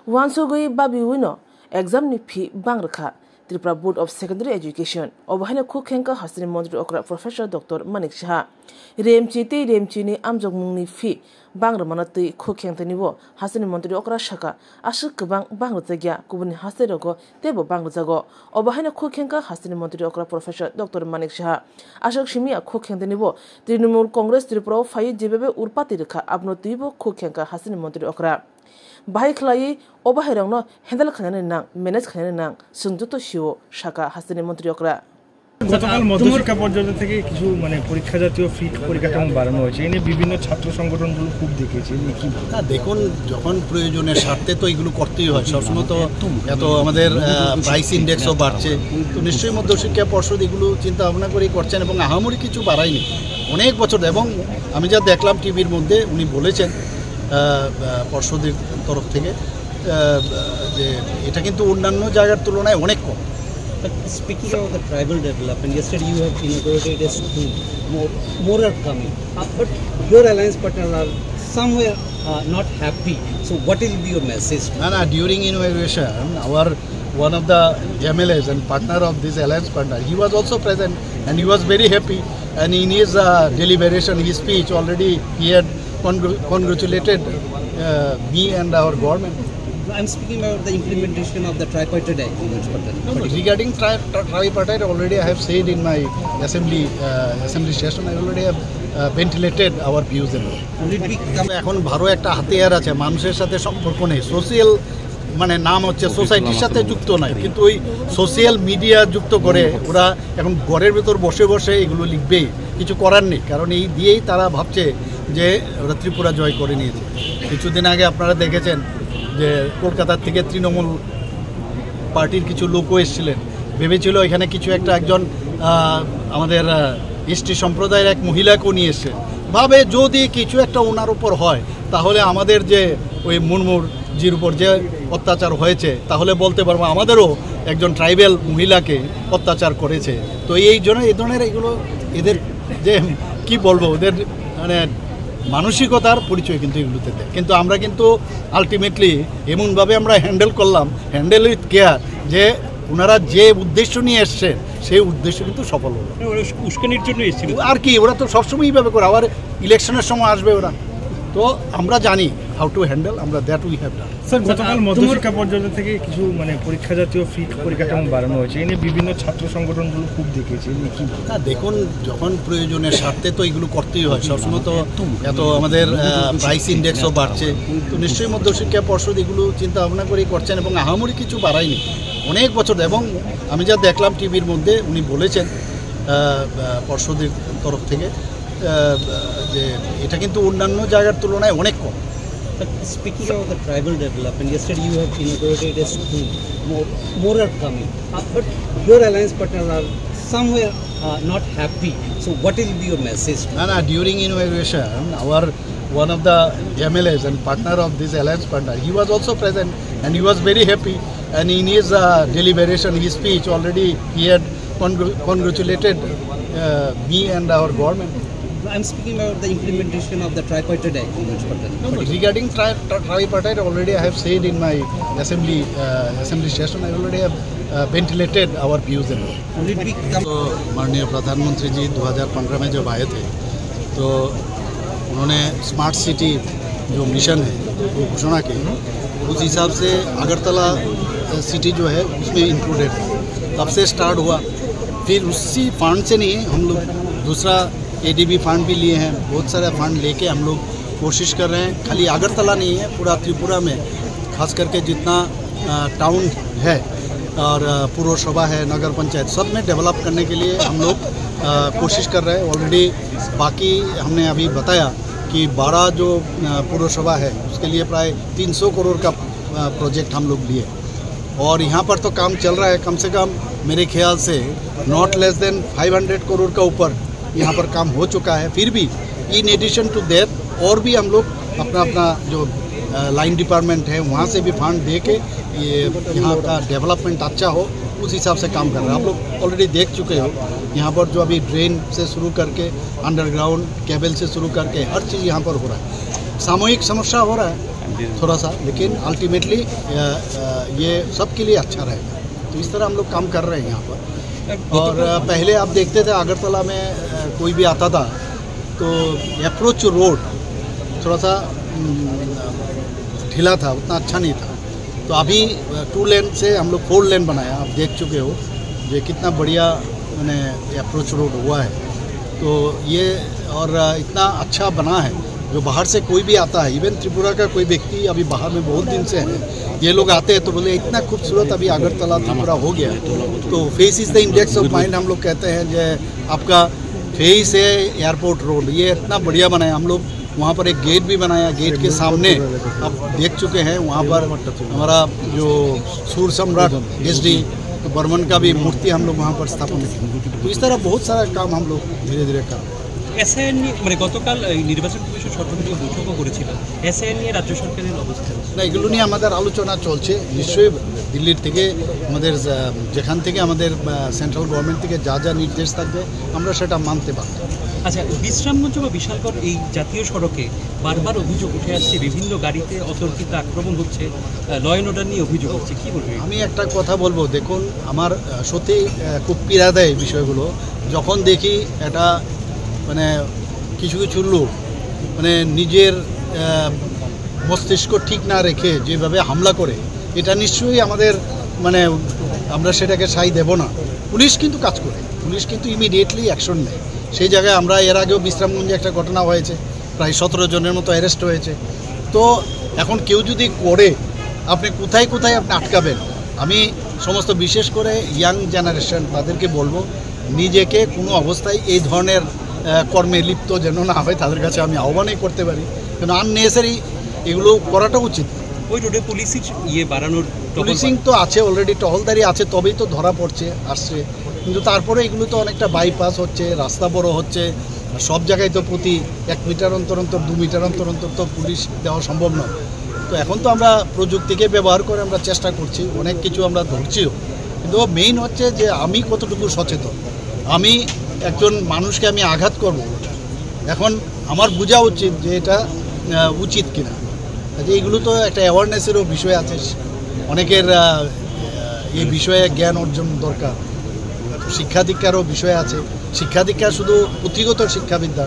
Wansogui Babi Wino, exam ni P Bangraka, Tripura Board of Secondary Education, Obahana Kukenka Hasani Mondri Okra Professor Dr. Manik Shah. Remchini Amjog Muni Fi, Bangramanati Kukentanivo, Hasani Mondri Okra Shaka, Ashuk Bang Bangratagia, Kubuni Haserogo, Tebo Bangratago, Obahana Kukenka Hasani Mondri Okra Professor Dr. Manik Shah. Ashok Shimia Kukentanivo, Trinumul Congress Tripura Fayi Jibebe Urpatirika, Abnotivo Kukenka Hasani Mondri Okra. Bahai Klai, Obaherano, Handel Kanang, Menes Kanang, Sunduto Shio, Shaka, Hasani Montriokra. গতকাল মধ্যশিক্ষা পর্যায় থেকে কিছু পরীক্ষা জাতীয় ফি পরিকাঠামো বাড়ানো হয়েছে এনে বিভিন্ন ছাত্র সংগঠনগুলো খুব দেখেছে কি না দেখুন যখন প্রয়োজনের স্বার্থে তো এগুলো করতেই হয় সবসময় তো এত আমাদের প্রাইস ইন্ডেক্সও বাড়ছে তো নিশ্চয়ই মধ্যশিক্ষা পর্ষদ এগুলো চিন্তা ভাবনা করেই করছেন এবং আহামরি কিছু বাড়ায়নি অনেক বছর এবং আমি যা দেখলাম টিভির মধ্যে উনি বলেছেন পর্ষদের তরফ থেকে যে এটা কিন্তু অন্যান্য জায়গার তুলনায় অনেক কম। But speaking about the tribal development, yesterday you have inaugurated a school. More are coming, but your alliance partners are somewhere not happy. So, what will be your message? During inauguration, one of the MLAs and partner of this alliance partner, he was also present and he was very happy. And in his deliberation, his speech already he had congratulated me and our government. I'm speaking about the implementation of the tripartite agreement. Regarding tripartite, already I have said in my assembly session, I already have ventilated our views. এখন ভালো একটা হাতিয়ার আছে মানুষের সাথে সম্পর্ক নেই social নাম হচ্ছে সোসাইটির সাথে যুক্ত নাই কিন্তু ওই সোশ্যাল মিডিয়া যুক্ত করে ওরা এখন ঘরের ভেতর বসে বসে এগুলো লিখবেই কিছু করার নেই কারণ এই দিয়েই তারা ভাবছে যে ওরা ত্রিপুরা জয় করে নিয়েছে কিছুদিন আগে আপনারা দেখেছেন যে কলকাতার থেকে তৃণমূল পার্টির কিছু লোকও এসেছিলেন ভেবেছিল এখানে কিছু একজন আমাদের এসটি সম্প্রদায়ের এক মহিলাকেও নিয়ে এসছে ভাবে যদি কিছু একটা ওনার উপর হয় তাহলে আমাদের যে ওই মুর্মুরজির উপর যে অত্যাচার হয়েছে তাহলে বলতে পারবো আমাদেরও একজন ট্রাইবেল মহিলাকে অত্যাচার করেছে তো এই ধরনের এগুলো এদের যে কি বলবো ওদের মানসিকতার পরিচয় কিন্তু এগুলোতে দেয় কিন্তু আমরা কিন্তু আলটিমেটলি এমনভাবে আমরা হ্যান্ডেল উইথ কেয়ার যে ওনারা যে উদ্দেশ্য নিয়ে এসছেন সেই উদ্দেশ্য কিন্তু সফল হলো উস্কানির জন্য এসেছিল আর কি ওরা তো সবসময় এইভাবে করে আবার ইলেকশনের সময় আসবে ওরা তো আমরা জানি হাউ টু হ্যান্ডেল আমরা that we have done sir গতকাল মধ্যশিক্ষা পর্যায় থেকে কিছু পরীক্ষা জাতীয় ফি পরিকাঠামো বাড়ানো হয়েছে এনে বিভিন্ন ছাত্র সংগঠনগুলো খুব দেখেছে কি না দেখুন যখন প্রয়োজনের স্বার্থে তো এগুলো করতেই হয় সবসময় তো এত আমাদের প্রাইস ইন্ডেক্সও বাড়ছে তো নিশ্চয়ই মধ্যশিক্ষা পর্ষদ এগুলো চিন্তা ভাবনা করেই করছেন এবং আহামরি কিছু বাড়ায়নি অনেক বছর এবং আমি যা দেখলাম টিভির মধ্যে উনি বলেছেন পর্ষদের তরফ থেকে যে এটা কিন্তু অন্যান্য জায়গার তুলনায় অনেক কম। But speaking about the tribal development, yesterday you have inaugurated a school. More are coming, but your alliance partners are somewhere not happy. So, what will be your message? During inauguration, one of the MLAs and partner of this alliance partner, he was also present and he was very happy. And in his deliberation, his speech already he had congratulated me and our government. I'm speaking about the implementation of the tripartite agreement. Regarding tripartite, already I have said in my assembly session, I already have ventilated our views. तो माननीय प्रधानमंत्री जी 2015 में जब आए थे तो उन्होंने smart city जो मिशन है वो घोषणा की उस हिसाब से अगरतला सिटी जो है उसमें इंक्लूडेड तब से स्टार्ट हुआ फिर उसी फंड से नहीं हम लोग दूसरा ADB फंड भी लिए हैं बहुत सारे फंड लेके हम लोग कोशिश कर रहे हैं खाली अगरतला नहीं है पूरा त्रिपुरा में खास करके जितना टाउन है और पुरसभा है नगर पंचायत सब में डेवलप करने के लिए हम लोग कोशिश कर रहे हैं ऑलरेडी बाकी हमने अभी बताया कि 12 जो पुरसभा है उसके लिए प्राय 300 करोड़ का प्रोजेक्ट हम लोग लिए और यहाँ पर तो काम चल रहा है कम से कम मेरे ख्याल से नॉट लेस देन 500 करोड़ का ऊपर यहाँ पर काम हो चुका है फिर भी इन एडिशन टू दैट और भी हम लोग अपना जो लाइन डिपार्टमेंट है वहाँ से भी फंड दे के ये यहाँ का डेवलपमेंट अच्छा हो उस हिसाब से काम कर रहे हैं आप लोग ऑलरेडी देख चुके हो यहाँ पर जो अभी ड्रेन से शुरू करके अंडरग्राउंड केबल से शुरू करके हर चीज़ यहाँ पर हो रहा है सामूहिक समस्या हो रहा है थोड़ा सा, लेकिन अल्टीमेटली ये सबके लिए अच्छा रहेगा। तो इस तरह हम लोग काम कर रहे हैं यहाँ पर। और पहले आप देखते थे अगरतला में कोई भी आता था तो अप्रोच रोड थोड़ा सा ढीला था, उतना अच्छा नहीं था। तो अभी 2 लेन से हम लोग 4 लेन बनाया, आप देख चुके हो ये कितना बढ़िया मैंने अप्रोच रोड हुआ है। तो ये और इतना अच्छा बना है, जो बाहर से कोई भी आता है, इवन त्रिपुरा का कोई व्यक्ति अभी बाहर में बहुत दिन से है, ये लोग आते हैं तो बोले इतना खूबसूरत अभी अगरतला त्रिपुरा हो गया। तो face is the index of mind हम लोग कहते हैं, जो आपका फेस है एयरपोर्ट रोड, ये इतना बढ़िया बनाया। हम लोग वहाँ पर एक गेट भी बनाया, गेट के सामने आप देख चुके हैं वहाँ पर हमारा जो सूर सम्राट SD तो बर्मन का भी मूर्ति हम लोग वहाँ पर स्थापन की। तो इस तरह बहुत सारा काम हम लोग धीरे धीरे कर रहे हैं। এসআইআর নিয়ে মানে গতকাল নির্বাচন কমিশন সর্বদলীয় বৈঠকও করেছিল, এসআইআর নিয়ে রাজ্য সরকারের অবস্থা না, এগুলো নিয়ে আমাদের আলোচনা চলছে। নিশ্চয়ই দিল্লির থেকে আমাদের যেখান থেকে আমাদের সেন্ট্রাল গভর্নমেন্ট থেকে যা যা নির্দেশ থাকবে আমরা সেটা মানতে পারব। আচ্ছা, বিশ্রামগঞ্জ বা বিশালগড় এই জাতীয় সড়কে বারবার অভিযোগ উঠে আসছে, বিভিন্ন গাড়িতে অতর্কিত আক্রমণ হচ্ছে, ল অ্যান্ড অর্ডার নিয়ে অভিযোগ হচ্ছে, কী বলবেন? আমি একটা কথা বলবো, দেখুন আমার সত্যি খুব পীড়া দেয় এই বিষয়গুলো যখন দেখি এটা মানে কিছু কিছু লোক মানে নিজের মস্তিষ্ক ঠিক না রেখে যেভাবে হামলা করে, এটা নিশ্চয়ই আমাদের মানে আমরা সেটাকে সাই দেব না। পুলিশ কিন্তু কাজ করে, পুলিশ কিন্তু ইমিডিয়েটলি অ্যাকশন নেয়। সেই জায়গায় আমরা এর আগেও বিশ্রামগঞ্জে একটা ঘটনা হয়েছে, প্রায় 17 জনের মতো অ্যারেস্ট হয়েছে। তো এখন কেউ যদি করে আপনি কোথায় কোথায় আপনি আটকাবেন? আমি সমস্ত বিশেষ করে ইয়াং জেনারেশন তাদেরকে বলবো নিজেকে কোনো অবস্থায় এই ধরনের কর্মে লিপ্ত যেন না হয়, তাদের কাছে আমি আহ্বানই করতে পারি। কিন্তু আননেসেসারি এগুলো করাটা উচিত। ওই রোডে পুলিশের বাড়ানোর পুলিশিং তো আছে, অলরেডি টহলদারি আছে, তবেই তো ধরা পড়ছে আসছে। কিন্তু তারপরে এগুলো তো অনেকটা বাইপাস হচ্ছে, রাস্তা বড় হচ্ছে, সব জায়গায় তো প্রতি 1 মিটার অন্তর অন্তর 2 মিটার অন্তর অন্তর তো পুলিশ দেওয়া সম্ভব নয়। তো এখন তো আমরা প্রযুক্তিকে ব্যবহার করে আমরা চেষ্টা করছি, অনেক কিছু আমরা ধরছিও। কিন্তু মেইন হচ্ছে যে আমি কতটুকু সচেতন, আমি একজন মানুষকে আমি আঘাত করব, এখন আমার বোঝা উচিত যে এটা উচিত কিনা। এইগুলো তো একটা অ্যাওয়ারনেসেরও বিষয় আছে, অনেকের এই বিষয়ে জ্ঞান অর্জন দরকার, শিক্ষা দীক্ষারও বিষয় আছে। শিক্ষা দীক্ষা শুধু পুঁথিগত শিক্ষাবিদ্যা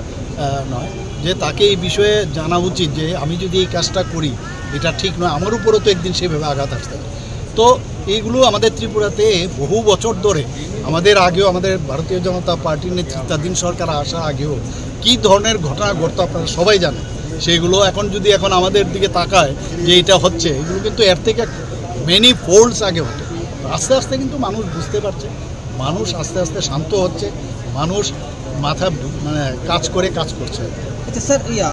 নয়, যে তাকে এই বিষয়ে জানা উচিত যে আমি যদি এই কাজটা করি এটা ঠিক নয়, আমার উপরও তো একদিন সেভাবে আঘাত আসতে পারে। তো এইগুলো আমাদের ত্রিপুরাতে বহু বছর ধরে, আমাদের আগেও আমাদের ভারতীয় জনতা পার্টির নেতৃত্বাধীন সরকার আসা আগেও কী ধরনের ঘটনা ঘটতো আপনারা সবাই জানেন। সেগুলো এখন যদি এখন আমাদের দিকে তাকায় যে এটা হচ্ছে, এগুলো কিন্তু এর থেকে মেনি ফোল্ডস আগে হতো। আস্তে আস্তে কিন্তু মানুষ বুঝতে পারছে, মানুষ আস্তে আস্তে শান্ত হচ্ছে, মানুষ মাথা মানে কাজ করছে। আচ্ছা স্যার,